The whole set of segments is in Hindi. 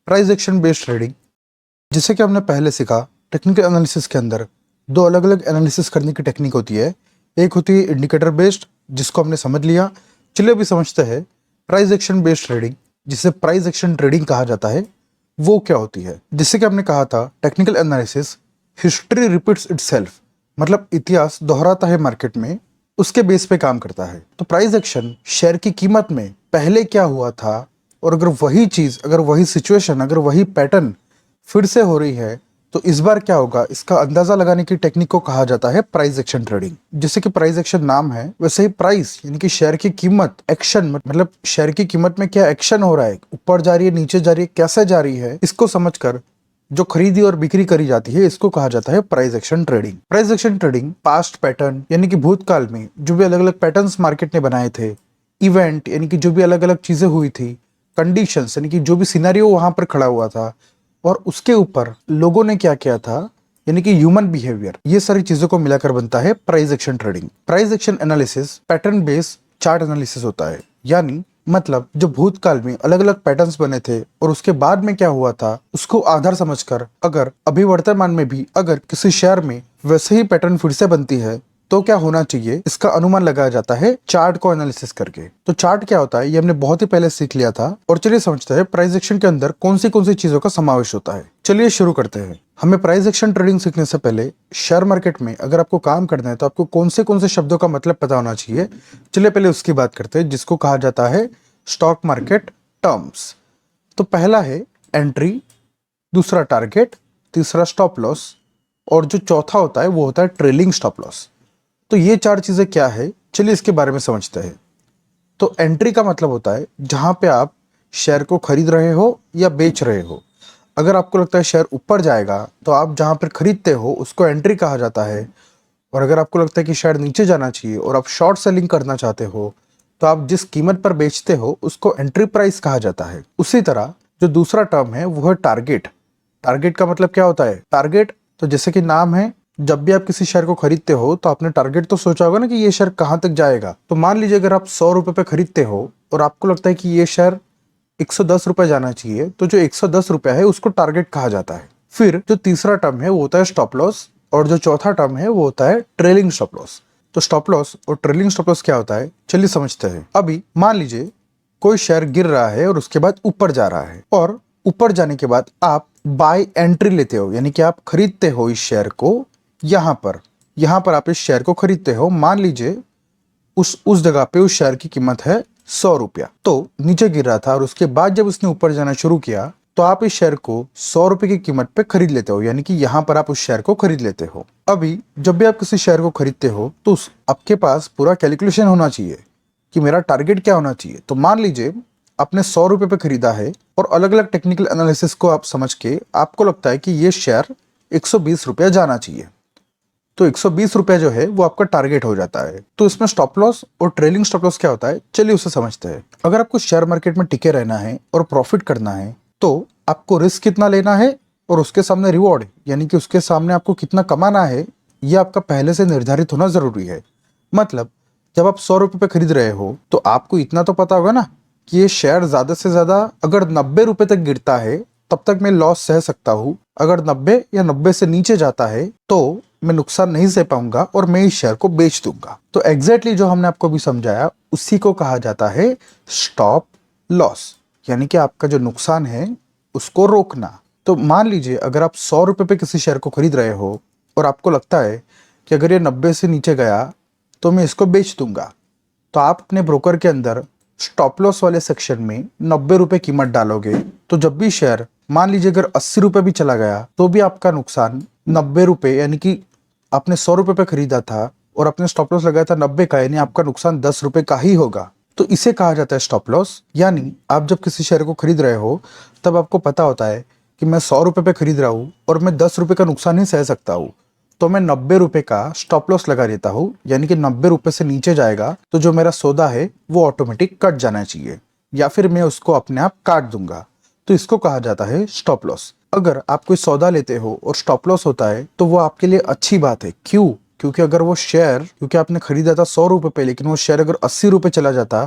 प्राइस एक्शन बेस्ड ट्रेडिंग, जिसे कि हमने पहले सीखा टेक्निकल एनालिसिस के अंदर दो अलग अलग एनालिसिस करने की टेक्निक होती है। एक होती है इंडिकेटर बेस्ड, जिसको हमने समझ लिया। चलिए अभी समझते हैं प्राइस एक्शन बेस्ड ट्रेडिंग, जिसे प्राइस एक्शन ट्रेडिंग कहा जाता है, वो क्या होती है। जिससे कि हमने कहा था technical analysis history repeats itself, मतलब इतिहास दोहराता है मार्केट में, उसके बेस पे काम करता है। तो प्राइस एक्शन शेयर की कीमत में पहले क्या हुआ था, और अगर वही चीज, अगर वही सिचुएशन, अगर वही पैटर्न फिर से हो रही है तो इस बार क्या होगा, इसका अंदाजा लगाने की टेक्निक को कहा जाता है प्राइस एक्शन ट्रेडिंग। जैसे कि प्राइस एक्शन नाम है, वैसे ही प्राइस यानी कि शेयर की कीमत, एक्शन मतलब शेयर की कीमत में क्या एक्शन हो रहा है, ऊपर जा रही है, नीचे जा रही है, कैसे जा रही है, इसको समझकर जो खरीदी और बिक्री करी जाती है, इसको कहा जाता है price action trading. Price action trading past pattern यानी कि भूतकाल में जो भी अलग अलग पैटर्न्स मार्केट ने बनाए थे, इवेंट यानी कि जो भी अलग अलग चीजें हुई थी, कंडीशंस यानी कि जो भी सिनेरियो वहां पर खड़ा हुआ था, और उसके ऊपर लोगों ने क्या किया था यानी कि ह्यूमन बिहेवियर, ये सारी चीजों को मिलाकर बनता है price action trading. Price action analysis pattern based chart analysis होता है, यानी मतलब जो भूतकाल में अलग अलग पैटर्न्स बने थे और उसके बाद में क्या हुआ था, उसको आधार समझकर अगर अभी वर्तमान में भी अगर किसी शेयर में वैसे ही पैटर्न फिर से बनती है तो क्या होना चाहिए, इसका अनुमान लगाया जाता है चार्ट को एनालिसिस करके। तो चार्ट क्या होता है ये हमने बहुत ही पहले सीख लिया था, और चलिए समझते हैं प्राइस एक्शन के अंदर कौन सी चीजों का समावेश होता है। चलिए शुरू करते हैं। हमें प्राइस एक्शन ट्रेडिंग सीखने से पहले शेयर मार्केट में अगर आपको काम करना है तो आपको कौन से शब्दों का मतलब पता होना चाहिए। चलिए पहले उसकी बात करते हैं, जिसको कहा जाता है स्टॉक मार्केट टर्म्स। तो पहला है एंट्री, दूसरा टारगेट, तीसरा स्टॉप लॉस, और जो चौथा होता है वो होता है ट्रेलिंग स्टॉप लॉस। तो ये चार चीजें क्या है, चलिए इसके बारे में समझते हैं। तो एंट्री का मतलब होता है जहां पे आप शेयर को खरीद रहे हो या बेच रहे हो। अगर आपको लगता है शेयर ऊपर जाएगा तो आप जहां पर खरीदते हो उसको एंट्री कहा जाता है, और अगर आपको लगता है कि शेयर नीचे जाना चाहिए और आप शॉर्ट सेलिंग करना चाहते हो तो आप जिस कीमत पर बेचते हो उसको एंट्री प्राइस कहा जाता है। उसी तरह जो दूसरा टर्म है वो है टारगेट। टारगेट का मतलब क्या होता है, टारगेट तो जैसे कि नाम है, जब भी आप किसी शेयर को खरीदते हो तो आपने टारगेट तो सोचा होगा ना कि ये शेयर कहां तक जाएगा। तो मान लीजिए अगर आप 100 रुपए पे खरीदते हो और आपको लगता है कि ये शेयर 110 रुपए जाना चाहिए, तो जो 110 रुपए है उसको टारगेट कहा जाता है। फिर जो तीसरा टर्म है वो होता है स्टॉप लॉस, और जो चौथा टर्म है वो होता है ट्रेलिंग स्टॉप लॉस। तो स्टॉप लॉस और ट्रेलिंग स्टॉप लॉस क्या होता है, चलिए समझते हैं। अभी मान लीजिए कोई शेयर गिर रहा है और उसके बाद ऊपर जा रहा है, और ऊपर जाने के बाद आप बाय एंट्री लेते हो, यानी कि आप खरीदते हो इस शेयर को। यहां पर आप इस शेयर को खरीदते हो। मान लीजिए उस जगह पे उस शेयर की कीमत है 100 रुपया, तो नीचे गिर रहा था और उसके बाद जब उसने ऊपर जाना शुरू किया तो आप इस शेयर को 100 रुपए की कीमत पे खरीद लेते हो, यानी कि यहां पर आप उस शेयर को खरीद लेते हो। अभी जब भी आप किसी शेयर को खरीदते हो तो आपके पास पूरा कैलकुलेशन होना चाहिए कि मेरा टारगेट क्या होना चाहिए। तो मान लीजिए आपने 100 रुपए पे खरीदा है, और अलग अलग टेक्निकल एनालिसिस को आप समझ के आपको लगता है कि ये शेयर 120 रुपया जाना चाहिए, तो 120 रुपया जो है वो आपका टारगेट हो जाता है। तो इसमें स्टॉप लॉस और ट्रेलिंग स्टॉप लॉस क्या होता है, चलिए उसे समझते हैं। अगर आपको शेयर मार्केट में टिके रहना है और प्रॉफिट करना है तो आपको रिस्क कितना लेना है और उसके सामने रिवॉर्ड यानी कि उसके सामने आपको कितना कमाना है, ये आपका पहले से निर्धारित होना जरूरी है। मतलब जब आप 100 रुपए पे खरीद रहे हो तो आपको इतना तो पता होगा ना कि ये शेयर ज्यादा से ज्यादा अगर 90 रुपए तक गिरता है तब तक मैं लॉस सह सकता हूँ, अगर 90 या 90 से नीचे जाता है तो मैं नुकसान नहीं सह पाऊंगा और मैं इस शेयर को बेच दूंगा। तो एग्जैक्टली जो हमने आपको भी समझाया उसी को कहा जाता है स्टॉप लॉस, यानी कि आपका जो नुकसान है उसको रोकना। तो मान लीजिए अगर आप 100 रुपए पे किसी शेयर को खरीद रहे हो और आपको लगता है कि अगर ये 90 से नीचे गया तो मैं इसको बेच दूंगा, तो आप अपने ब्रोकर के अंदर स्टॉप लॉस वाले सेक्शन में 90 रुपए कीमत डालोगे। तो जब भी शेयर मान लीजिए अगर 80 रुपए भी चला गया तो भी आपका नुकसान 90 रुपए, यानी कि आपने 100 रुपए पे खरीदा था और आपने स्टॉप लॉस लगाया था 90 का, यानी आपका नुकसान 10 रुपए का ही होगा। तो इसे कहा जाता है स्टॉप लॉस। यानी आप जब किसी शेयर को खरीद रहे हो तब आपको पता होता है कि मैं 100 रुपए पे खरीद रहा हूँ और मैं 10 रुपए का नुकसान ही सह सकता हूँ, तो मैं 90 रुपए का स्टॉप लॉस लगा देता हूँ, यानी कि 90 रुपए से नीचे जाएगा तो जो मेरा सौदा है वो ऑटोमेटिक कट जाना चाहिए, या फिर मैं उसको अपने आप काट दूंगा। तो इसको कहा जाता है स्टॉप लॉस। अगर आप कोई सौदा लेते हो और स्टॉप लॉस होता है तो वो आपके लिए अच्छी बात है। क्यों? क्योंकि अगर वो शेयर, क्योंकि आपने खरीदा था 100 रुपए पे, लेकिन वो शेयर अगर 80 रुपए चला जाता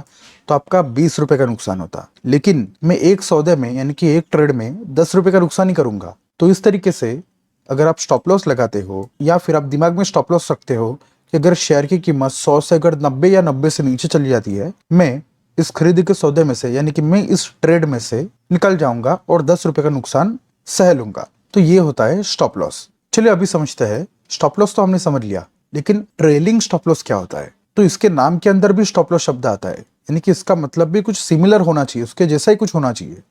तो आपका 20 रुपए का नुकसान होता। लेकिन मैं एक सौदे में यानी कि एक ट्रेड में 10 रुपए का नुकसान ही करूंगा। तो इस तरीके से अगर आप स्टॉप लॉस लगाते हो या फिर आप दिमाग में स्टॉप लॉस रखते हो कि अगर शेयर की कीमत 100 से अगर 90 या 90 से नीचे चली जाती है, मैं इस खरीदी के सौदे में से यानी कि मैं इस ट्रेड में से निकल जाऊंगा और 10 रुपए का नुकसान सह लूंगा। तो ये होता है स्टॉप लॉस। चलिए अभी समझते हैं, स्टॉप लॉस तो हमने समझ लिया, लेकिन ट्रेलिंग स्टॉप लॉस क्या होता है। तो इसके नाम के अंदर भी स्टॉप लॉस शब्द आता है, यानी कि इसका मतलब भी कुछ सिमिलर होना चाहिए, उसके जैसा ही कुछ होना चाहिए।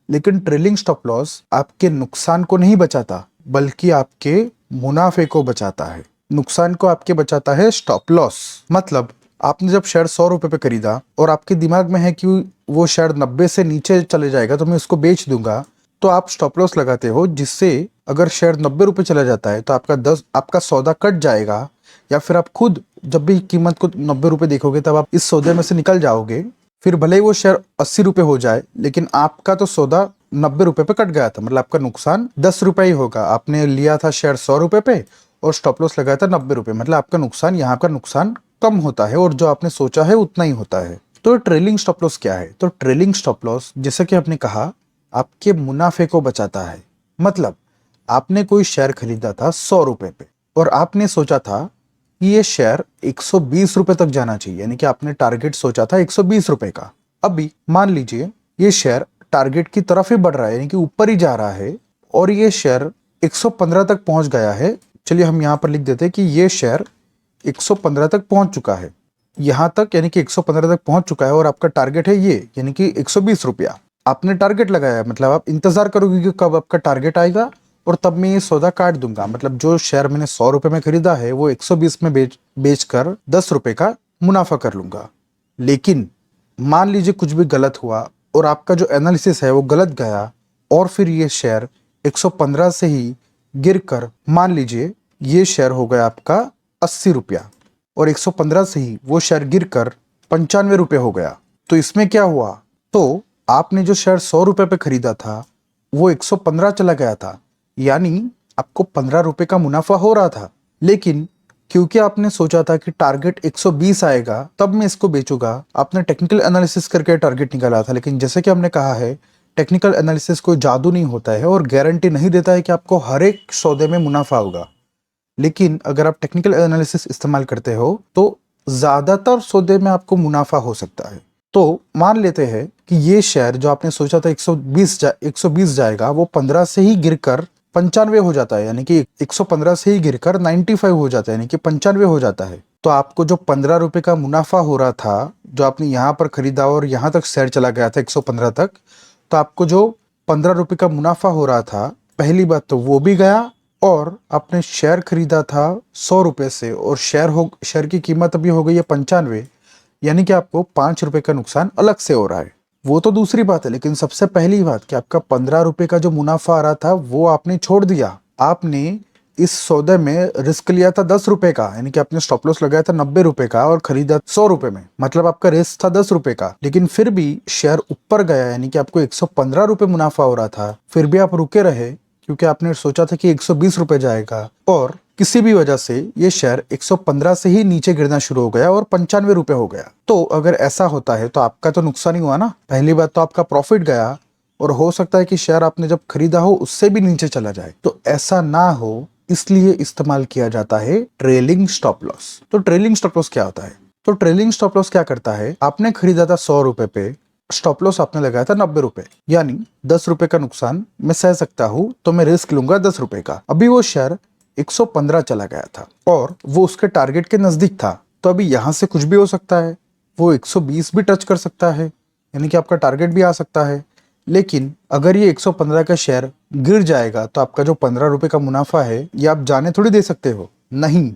लेकिन ट्रेलिंग स्टॉप लॉस आपके नुकसान को नहीं बचाता, बल्कि आपके मुनाफे को बचाता है। नुकसान को आपके बचाता है स्टॉप लॉस। मतलब आपने जब शेयर 100 रुपए पे खरीदा और आपके दिमाग में है कि वो शेयर 90 से नीचे चले जाएगा तो मैं उसको बेच दूंगा, तो आप स्टॉप लॉस लगाते हो, जिससे अगर शेयर 90 रुपए चला जाता है तो आपका सौदा कट जाएगा, या फिर आप खुद जब भी कीमत को 90 रुपए देखोगे तब आप इस सौदे में से निकल जाओगे। फिर भले ही वो शेयर 80 रुपए हो जाए, लेकिन आपका तो सौदा 90 रुपए पे कट गया था, मतलब आपका नुकसान 10 रुपए ही होगा। आपने लिया था शेयर 100 रुपए पे और स्टॉप लॉस लगाया था 90 रुपए, मतलब आपका नुकसान, यहाँ का नुकसान कम होता है और जो आपने सोचा है उतना ही होता है। तो ट्रेलिंग स्टॉप लॉस क्या है? तो ट्रेलिंग स्टॉप लॉस, जैसा कि आपने कहा, आपके मुनाफे को बचाता है। मतलब आपने कोई शेयर खरीदा था 100 रुपए पे और आपने सोचा था कि ये शेयर 120 रुपए तक जाना चाहिए, यानी कि आपने टारगेट सोचा था 120 रुपए का। अभी मान लीजिए ये शेयर टारगेट की तरफ ही बढ़ रहा है, यानी कि ऊपर ही जा रहा है, और ये शेयर 115 तक पहुंच गया है। चलिए हम यहां पर लिख देते हैं कि ये शेयर 115 तक पहुंच चुका है। यहां तक यानी कि 115 तक पहुंच चुका है और आपका टारगेट है ये, यानी कि 120 रुपया आपने टारगेट लगाया है। मतलब आप इंतजार करोगे कि कब आपका टारगेट आएगा और तब मैं ये सौदा काट दूंगा। मतलब जो शेयर मैंने 100 रुपए में खरीदा है वो 120 में बेचकर 10 रुपए का मुनाफा कर लूंगा। लेकिन मान लीजिए कुछ भी गलत हुआ और आपका जो एनालिसिस है वो गलत गया, और फिर ये शेयर 115 से ही गिरकर, मान लीजिए ये शेयर हो गया आपका 80 रुपया, और 115 से ही वो शेयर गिरकर 95 रुपये हो गया। तो इसमें क्या हुआ? तो आपने जो शेयर 100 रुपए पे खरीदा था वो 115 चला गया था, यानी आपको 15 रुपए का मुनाफा हो रहा था। लेकिन क्योंकि आपने सोचा था कि टारगेट 120 आएगा तब मैं इसको बेचूंगा, आपने टेक्निकल एनालिसिस करके टारगेट निकाला था। लेकिन जैसे कि हमने कहा है, टेक्निकल एनालिसिस कोई जादू नहीं होता है और गारंटी नहीं देता है कि आपको हर एक सौदे में मुनाफा होगा। लेकिन अगर आप टेक्निकल एनालिसिस इस्तेमाल करते हो तो ज्यादातर सौदे में आपको मुनाफा हो सकता है। तो मान लेते हैं कि ये शेयर जो आपने सोचा था 120 जाएगा, वो 15 से ही गिरकर 95 हो जाता है, यानी कि 115 से ही गिरकर 95 हो जाता है, यानी कि 95 हो जाता है। तो आपको जो 15 रुपए का मुनाफा हो रहा था, जो आपने यहाँ पर खरीदा और यहाँ तक शेयर चला गया था 115 तक, तो आपको जो 15 रुपए का मुनाफा हो रहा था, पहली बात तो वो भी गया, और आपने शेयर खरीदा था 100 रुपए से और शेयर की कीमत अभी हो गई है 95, यानी कि आपको 5 रुपए का नुकसान अलग से हो रहा है। वो तो दूसरी बात है, लेकिन सबसे पहली बात कि आपका 15 रुपए का जो मुनाफा आ रहा था वो आपने छोड़ दिया। आपने इस सौदे में रिस्क लिया था 10 रुपए का, यानी कि आपने स्टॉप लॉस लगाया था 90 रुपए का और खरीदा 100 रुपए में, मतलब आपका रिस्क था 10 रुपए का। लेकिन फिर भी शेयर ऊपर गया, यानी कि आपको 115 रुपए मुनाफा हो रहा था, फिर भी आप रुके रहे क्योंकि आपने सोचा था कि 120 रुपए जाएगा, और किसी भी वजह से ये शेयर 115 से ही नीचे गिरना शुरू हो गया और 95 रुपए हो गया। तो अगर ऐसा होता है तो आपका तो नुकसान ही हुआ ना। पहली बात तो आपका प्रॉफिट गया, और हो सकता है कि शेयर आपने जब खरीदा हो उससे भी नीचे चला जाए। तो ऐसा ना हो, इसलिए इस्तेमाल किया जाता है ट्रेलिंग स्टॉप लॉस। तो ट्रेलिंग स्टॉप लॉस क्या होता है? तो ट्रेलिंग स्टॉप लॉस क्या करता है, आपने खरीदा था 100 रुपए पे, स्टॉप लॉस आपने लगाया था 90 रुपए, यानी 10 रुपए का नुकसान मैं सह सकता हूं, तो मैं रिस्क लूंगा 10 रुपए का। अभी वो शेयर 115 चला गया था और वो उसके टारगेट के नजदीक था, तो अभी यहां से कुछ भी हो सकता है, वो 120 भी टच कर सकता है, यानी कि आपका टारगेट भी आ सकता है। लेकिन अगर ये 115 का शेयर गिर जाएगा तो आपका जो 15 रुपए का मुनाफा है ये आप जाने थोड़ी दे सकते हो, नहीं।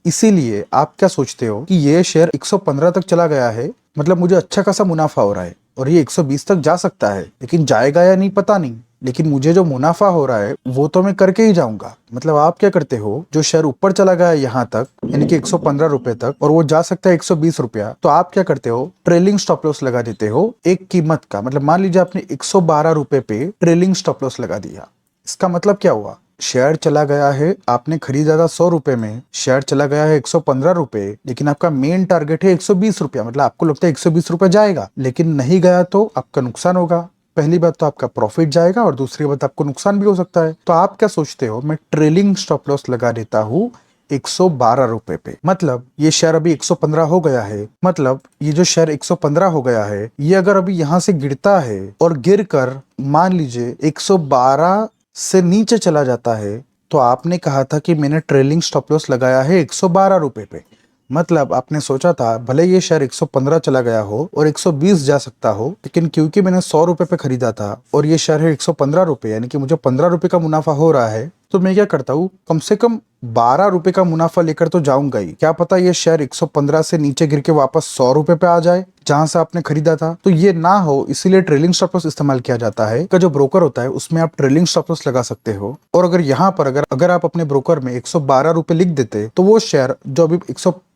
इसीलिए आप क्या सोचते हो कि ये शेयर 115 तक चला गया है, मतलब मुझे अच्छा खासा मुनाफा हो रहा है और ये 120 तक जा सकता है, लेकिन जाएगा या नहीं पता नहीं, लेकिन मुझे जो मुनाफा हो रहा है वो तो मैं करके ही जाऊंगा। मतलब आप क्या करते हो, जो शेयर ऊपर चला गया यहाँ तक, यानी कि 115 रुपए तक, और वो जा सकता है 120 रुपया, तो आप क्या करते हो, ट्रेलिंग स्टॉप लॉस लगा देते हो एक कीमत का। मतलब मान लीजिए आपने 112 रुपए पे ट्रेलिंग स्टॉप लॉस लगा दिया। इसका मतलब क्या हुआ शेयर चला गया है, आपने खरीदा था 100 रुपए में, शेयर चला गया है 115 रुपए, लेकिन आपका मेन टारगेट है 120 रुपया, मतलब आपको लगता है 120 रुपया जाएगा, लेकिन नहीं गया तो आपका नुकसान होगा। पहली बात तो आपका प्रॉफिट जाएगा और दूसरी बात आपको नुकसान भी हो सकता है। तो आप क्या सोचते हो, मैं ट्रेलिंग स्टॉप लॉस लगा देता हूँ 112 रुपए पे, मतलब ये शेयर अभी 115 हो गया है, मतलब ये जो शेयर 115 हो गया है, ये अगर अभी यहाँ से गिरता है और गिरकर मान लीजिए 112 से नीचे चला जाता है, तो आपने कहा था कि मैंने ट्रेलिंग स्टॉप लॉस लगाया है 112 रुपए पे, मतलब आपने सोचा था भले ये शेयर 115 चला गया हो और 120 जा सकता हो, लेकिन क्योंकि मैंने 100 रुपए पे खरीदा था और ये शेयर है 115 रुपए, यानी कि मुझे 15 रुपए का मुनाफा हो रहा है, तो मैं क्या करता हूँ, कम से कम 12 रुपए का मुनाफा लेकर तो जाऊंगा ही। क्या पता ये शेयर 115 से नीचे गिर के वापस 100 रुपए पे आ जाए जहां से आपने खरीदा था, तो ये ना हो इसीलिए ट्रेलिंग स्टॉप लॉस इस्तेमाल किया जाता है। का जो ब्रोकर होता है उसमें आप ट्रेलिंग स्टॉप लॉस लगा सकते हो, और अगर यहाँ पर अगर आप अपने ब्रोकर में 112 रुपए लिख देते, तो वो शेयर जो अभी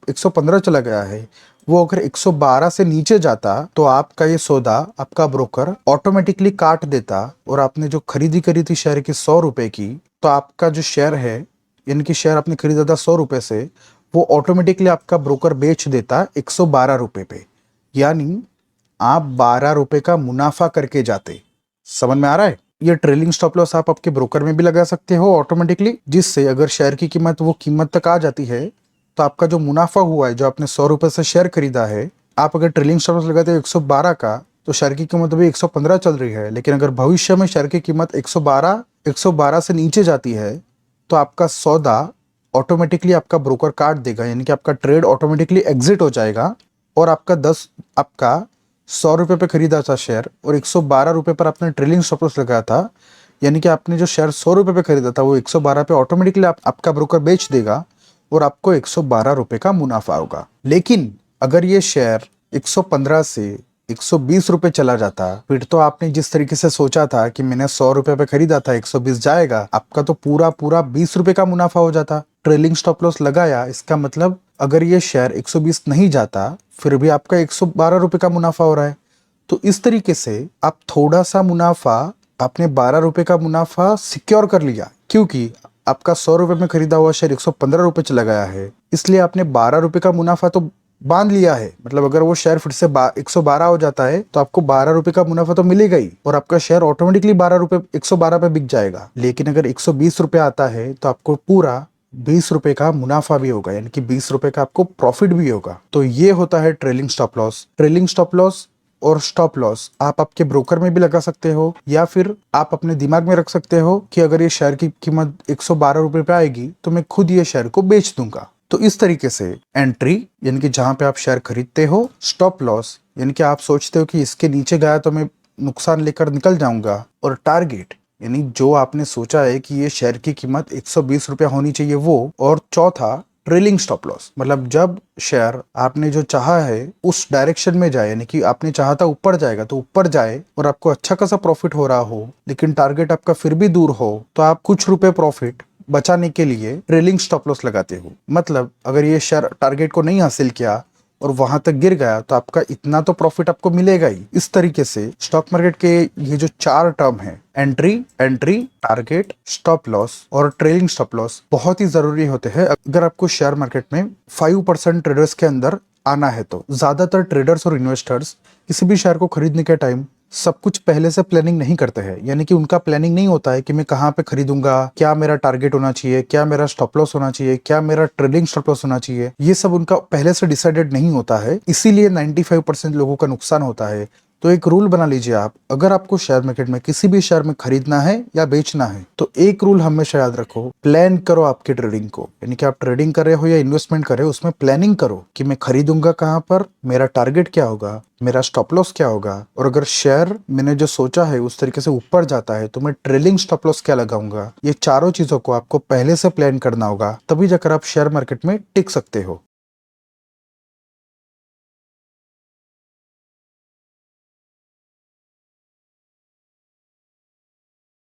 115 चला गया है, वो अगर 112 से नीचे जाता तो आपका ये सौदा आपका ब्रोकर ऑटोमेटिकली काट देता, और आपने जो खरीदी करी थी शेयर की 100 रुपए की, तो आपका जो शेयर है, यानी कि शेयर आपने खरीदा था 100 रुपए से, वो ऑटोमेटिकली आपका ब्रोकर बेच देता 112 रुपए पे, यानी आप 12 रुपए का मुनाफा करके जाते। समझ में आ रहा है? ये ट्रेलिंग स्टॉप लॉस आप आपके ब्रोकर में भी लगा सकते हो ऑटोमेटिकली, जिससे अगर शेयर की कीमत वो कीमत तक आ जाती है, तो आपका जो मुनाफा हुआ है, जो आपने 100 रुपए से शेयर खरीदा है, आप अगर ट्रेलिंग स्टॉप लॉस लगाते हो 112 का, तो शेयर की कीमत अभी 115 चल रही है, लेकिन अगर भविष्य में शेयर की कीमत 112 से नीचे जाती है, तो आपका सौदा ऑटोमेटिकली आपका ब्रोकर काट देगा, यानी कि आपका ट्रेड ऑटोमेटिकली एग्जिट हो जाएगा, और आपका 100 रुपए पे खरीदा था शेयर और 112 रुपए पर आपने ट्रेलिंग स्टॉप लॉस लगाया था, यानी कि आपने जो शेयर 100 रुपए पे खरीदा था वो 112 पे ऑटोमेटिकली आपका ब्रोकर बेच देगा, और आपको 112 रुपए का मुनाफा होगा। लेकिन अगर ये शेयर 115 से 120 रुपए चला जाता, फिर तो आपने जिस तरीके से सोचा था कि मैंने 100 रुपए पे खरीदा था 120 जाएगा, आपका तो पूरा पूरा 20 रुपए का मुनाफा हो जाता। ट्रेलिंग स्टॉप लॉस लगाया, इसका मतलब अगर ये शेयर 120 नहीं जाता, फिर भी आपका 112 रुपए का मुनाफा हो रहा है। तो इस तरीके से आप थोड़ा सा मुनाफा, आपने 12 रुपए का मुनाफा सिक्योर कर लिया, क्योंकि आपका 100 रुपए में खरीदा हुआ शेयर 115 रुपए चला गया है, इसलिए आपने 12 रुपए का मुनाफा तो बांध लिया है। मतलब अगर वो शेयर फिर से 112 हो जाता है, तो आपको 12 रुपए का मुनाफा तो मिलेगा ही, और आपका शेयर ऑटोमेटिकली 112 पे बिक जाएगा। लेकिन अगर 120 रुपए आता है, तो आपको पूरा 20 रुपए का मुनाफा भी होगा, यानी कि 20 रुपए का आपको प्रॉफिट भी होगा। तो ये होता है trailing stop loss. Trailing stop loss और स्टॉप लॉस आप आपके ब्रोकर में भी लगा सकते हो, या फिर आप अपने दिमाग में रख सकते हो कि अगर ये शेयर की कीमत 112 रुपए पे आएगी, तो मैं खुद ये शेयर को बेच दूंगा। तो इस तरीके से एंट्री, यानी कि जहां पे आप शेयर खरीदते हो, स्टॉप लॉस यानी कि आप सोचते हो कि इसके नीचे गया तो मैं नुकसान लेकर निकल जाऊंगा, और टारगेट यानी जो आपने सोचा है कि ये शेयर की कीमत 120 रुपया होनी चाहिए वो, और चौथा ट्रेलिंग स्टॉप लॉस, मतलब जब शेयर आपने जो चाहा है उस डायरेक्शन में जाए, यानी कि आपने चाहा था ऊपर जाएगा तो ऊपर जाए और आपको अच्छा खासा प्रॉफिट हो रहा हो, लेकिन टारगेट आपका फिर भी दूर हो, तो आप कुछ रुपए प्रॉफिट बचाने के लिए ट्रेलिंग स्टॉप लॉस लगाते हो। मतलब अगर ये शेयर टारगेट को नहीं हासिल किया और वहां तक गिर गया, तो आपका इतना तो प्रॉफिट आपको मिलेगा ही। इस तरीके से स्टॉक मार्केट के ये जो 4 टर्म है, एंट्री, टारगेट, स्टॉप लॉस और ट्रेलिंग स्टॉप लॉस, बहुत ही जरूरी होते हैं अगर आपको शेयर मार्केट में 5% ट्रेडर्स के अंदर आना है। तो ज्यादातर ट्रेडर्स और इन्वेस्टर्स किसी भी शेयर को खरीदने के टाइम सब कुछ पहले से प्लानिंग नहीं करते हैं, यानी कि उनका प्लानिंग नहीं होता है कि मैं कहाँ पे खरीदूंगा, क्या मेरा टारगेट होना चाहिए, क्या मेरा स्टॉप लॉस होना चाहिए, क्या मेरा ट्रेलिंग स्टॉप लॉस होना चाहिए। ये सब उनका पहले से डिसाइडेड नहीं होता है, इसीलिए 95% लोगों का नुकसान होता है। तो एक रूल बना लीजिए आप, अगर आपको शेयर मार्केट में किसी भी शेयर में खरीदना है या बेचना है, तो एक रूल हमेशा याद रखो, प्लान करो आपकी ट्रेडिंग को, यानी कि आप ट्रेडिंग कर रहे हो या इन्वेस्टमेंट कर रहे हो, उसमें प्लानिंग करो कि मैं खरीदूंगा कहाँ पर, मेरा टारगेट क्या होगा, मेरा स्टॉप लॉस क्या होगा, और अगर शेयर मैंने जो सोचा है उस तरीके से ऊपर जाता है तो मैं ट्रेलिंग स्टॉप लॉस क्या लगाऊंगा। ये चारों चीजों को आपको पहले से प्लान करना होगा, तभी जाकर आप शेयर मार्केट में टिक सकते हो।